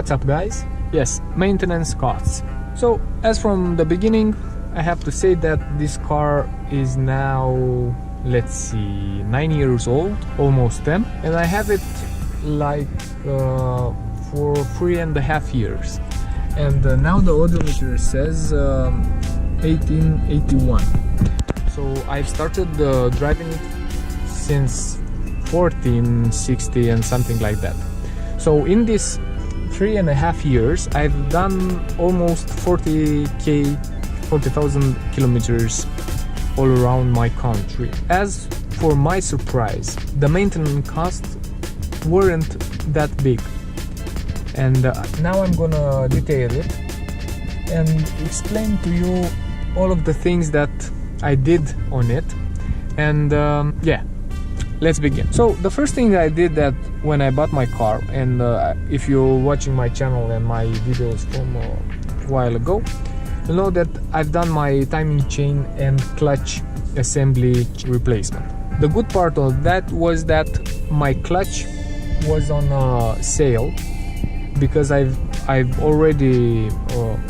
What's up, guys? Yes, maintenance costs. So as from the beginning, I have to say that this car is now, let's see, 9 years old, almost 10, and I have it like for 3.5 years, and now the odometer says 1881. So I've started driving it since 1460 and something like that. So in this 3.5 years, I've done almost 40,000 kilometers all around my country. As for my surprise, the maintenance costs weren't that big, and now I'm gonna detail it and explain to you all of the things that I did on it. And yeah, let's begin. So the first thing I did that when I bought my car, and if you're watching my channel and my videos from a while ago, you know that I've done my timing chain and clutch assembly replacement. The good part of that was that my clutch was on sale, because I've already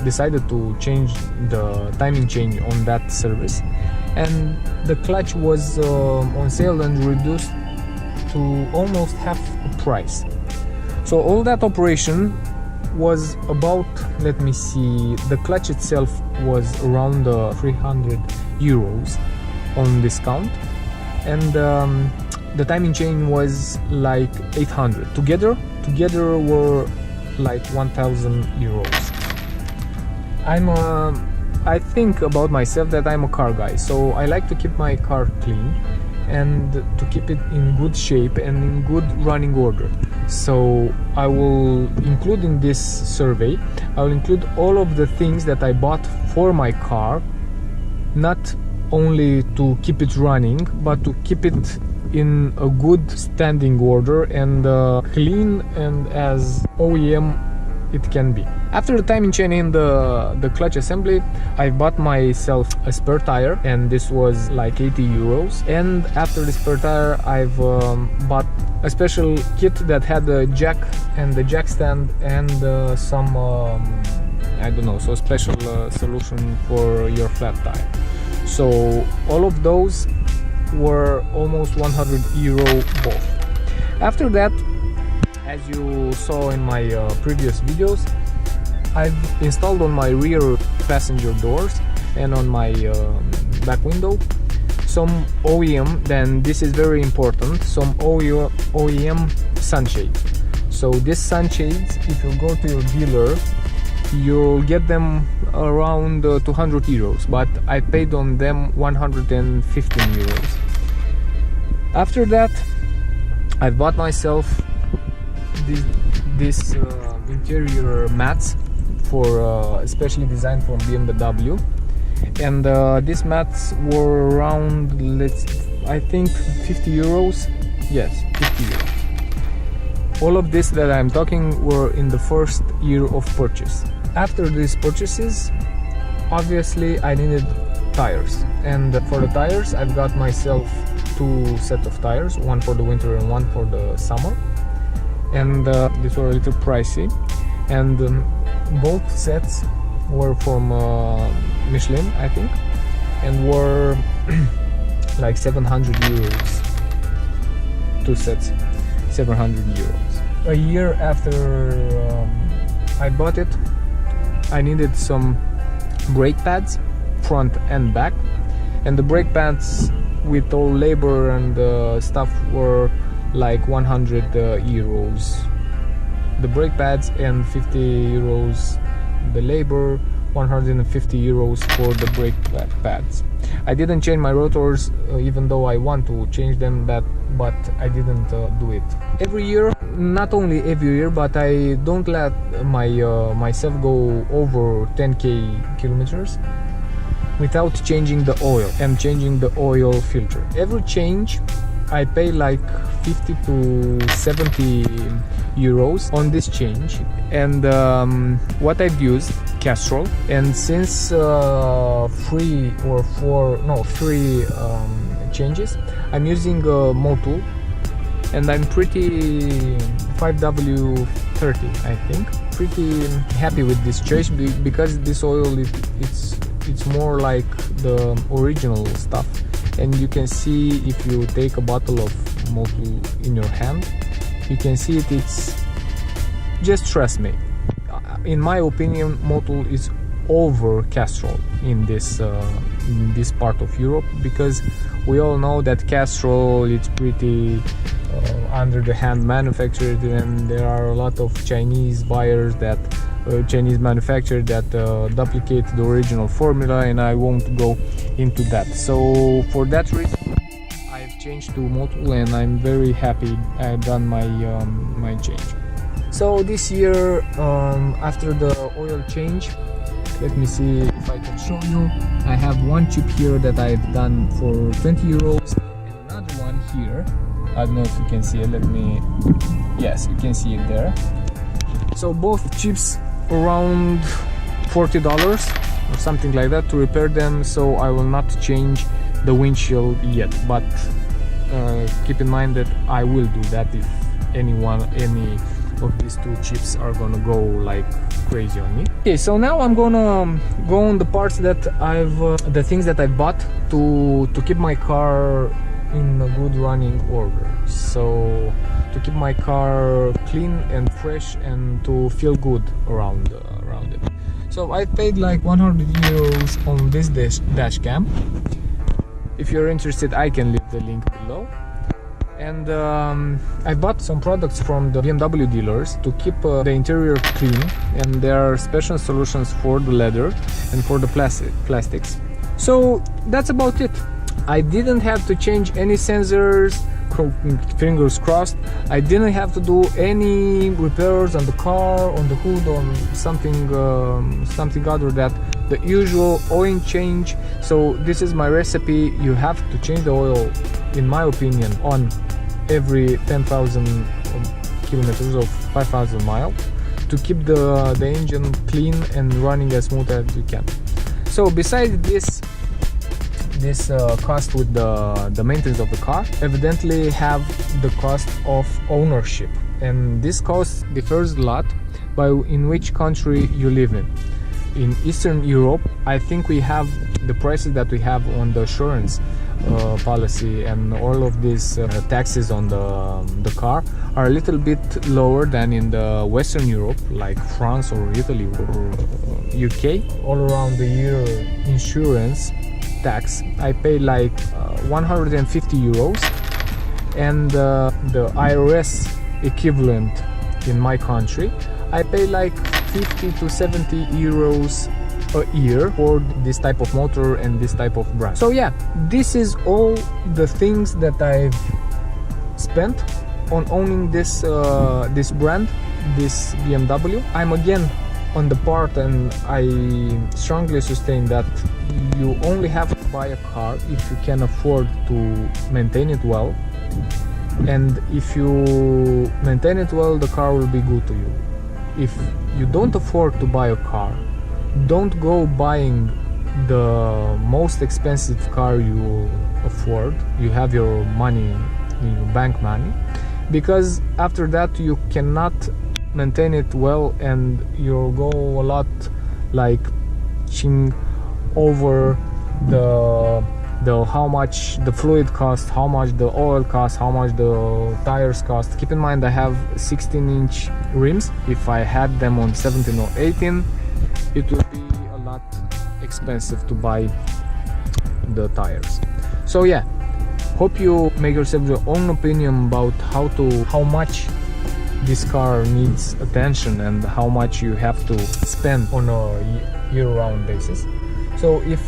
decided to change the timing chain on that service, and the clutch was on sale and reduced to almost half the price. So all that operation was about, let me see, the clutch itself was around 300 euros on discount, and the timing chain was like 800. Together were like 1,000 euros. I think about myself that I'm a car guy, so I like to keep my car clean and to keep it in good shape and in good running order. So I will include in this survey, I will include all of the things that I bought for my car, not only to keep it running, but to keep it in a good standing order and clean and as OEM it can be. After the timing chain and the clutch assembly, I bought myself a spare tire, and this was like 80 euros. And after the spare tire, I've bought a special kit that had a jack and the jack stand and some I don't know, so special solution for your flat tire. So all of those were almost 100 euro both. After that, as you saw in my previous videos, I've installed on my rear passenger doors and on my back window some OEM, then this is very important, some OEM sunshades. So these sunshades, if you go to your dealer, you'll get them around 200 euros, but I paid on them 115 euros. After that, I bought myself these interior mats for especially designed from BMW, and these mats were around, I think 50 euros. Yes, 50 euros. All of this that I'm talking were in the first year of purchase. After these purchases, obviously I needed tires, and for the tires I've got myself 2 sets of tires, one for the winter and one for the summer, and these were a little pricey, and both sets were from Michelin, I think, and were like 700 euros. 2 sets, 700 euros. A year after I bought it, I needed some brake pads, front and back, and the brake pads with all labor and stuff were like 100 euros the brake pads, and 50 euros the labor, 150 euros for the brake pads. I didn't change my rotors, even though I want to change them, but I didn't do it. Every year, not only every year, but I don't let myself go over 10k kilometers without changing the oil and changing the oil filter. Every change I pay like 50 to 70 euros on this change, and what I've used, Castrol, and since 3 changes I'm using Motul, and I'm pretty 5W30, I think pretty happy with this choice because this oil it's more like the original stuff, and you can see if you take a bottle of Motul in your hand, you can see it's just, trust me, in my opinion, Motul is over Castrol in this part of Europe, because we all know that Castrol is pretty under the hand manufactured, and there are a lot of Chinese buyers that Chinese manufacturer that duplicate the original formula, and I won't go into that. So for that reason I've changed to Motul, and I'm very happy I've done my my change. So this year, after the oil change, let me see if I can show you. I have one chip here that I've done for 20 euros and another one here. I don't know if you can see it. Let me, yes, you can see it there. So both chips around $40 or something like that to repair them. So I will not change the windshield yet, but keep in mind that I will do that if any of these two chips are gonna go like crazy on me. Okay, so now I'm gonna go on the parts that the things that I bought to keep my car in a good running order. So to keep my car clean and fresh and to feel good around it. So I paid like 100 euros on this dash cam. If you're interested, I can leave the link below. And I bought some products from the BMW dealers to keep the interior clean, and there are special solutions for the leather and for the plastics. So that's about it. I didn't have to change any sensors, fingers crossed. I didn't have to do any repairs on the car, on the hood, on something other than the usual oil change. So this is my recipe. You have to change the oil, in my opinion, on every 10,000 kilometers of 5,000 miles to keep the engine clean and running as smooth as you can. So besides this cost with the maintenance of the car, evidently have the cost of ownership, and this cost differs a lot by in which country you live in. In Eastern Europe, I think we have the prices that we have on the assurance policy and all of these taxes on the car are a little bit lower than in the Western Europe, like France or Italy or UK. All around the year insurance tax I pay like 150 euros, and the IRS equivalent in my country I pay like 50 to 70 euros a year for this type of motor and this type of brand. So yeah, this is all the things that I've spent on owning this this brand, this BMW. I'm again on the part, and I strongly sustain that you only have to buy a car if you can afford to maintain it well, and if you maintain it well, the car will be good to you. If you don't afford to buy a car, don't go buying the most expensive car you afford. You have your money, your bank money, because after that you cannot maintain it well, and you'll go a lot like over the how much the fluid cost, how much the oil cost, how much the tires cost. Keep in mind I have 16-inch rims. If I had them on 17 or 18, it would be a lot expensive to buy the tires. So yeah, hope you make yourself your own opinion about how much this car needs attention and how much you have to spend on a year-round basis. So if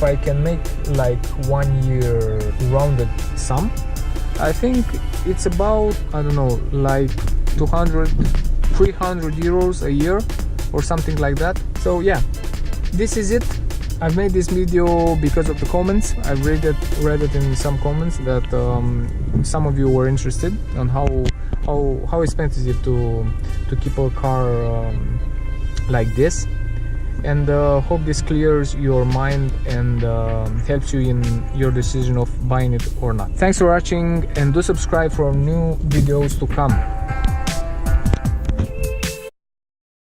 I can make like 1 year rounded sum, I think it's about, I don't know, like 200, 300 euros a year or something like that. So yeah, this is it. I've made this video because of the comments. I've read it in some comments that some of you were interested on how expensive it to keep a car like this, and hope this clears your mind and helps you in your decision of buying it or not. Thanks for watching, and do subscribe for new videos to come.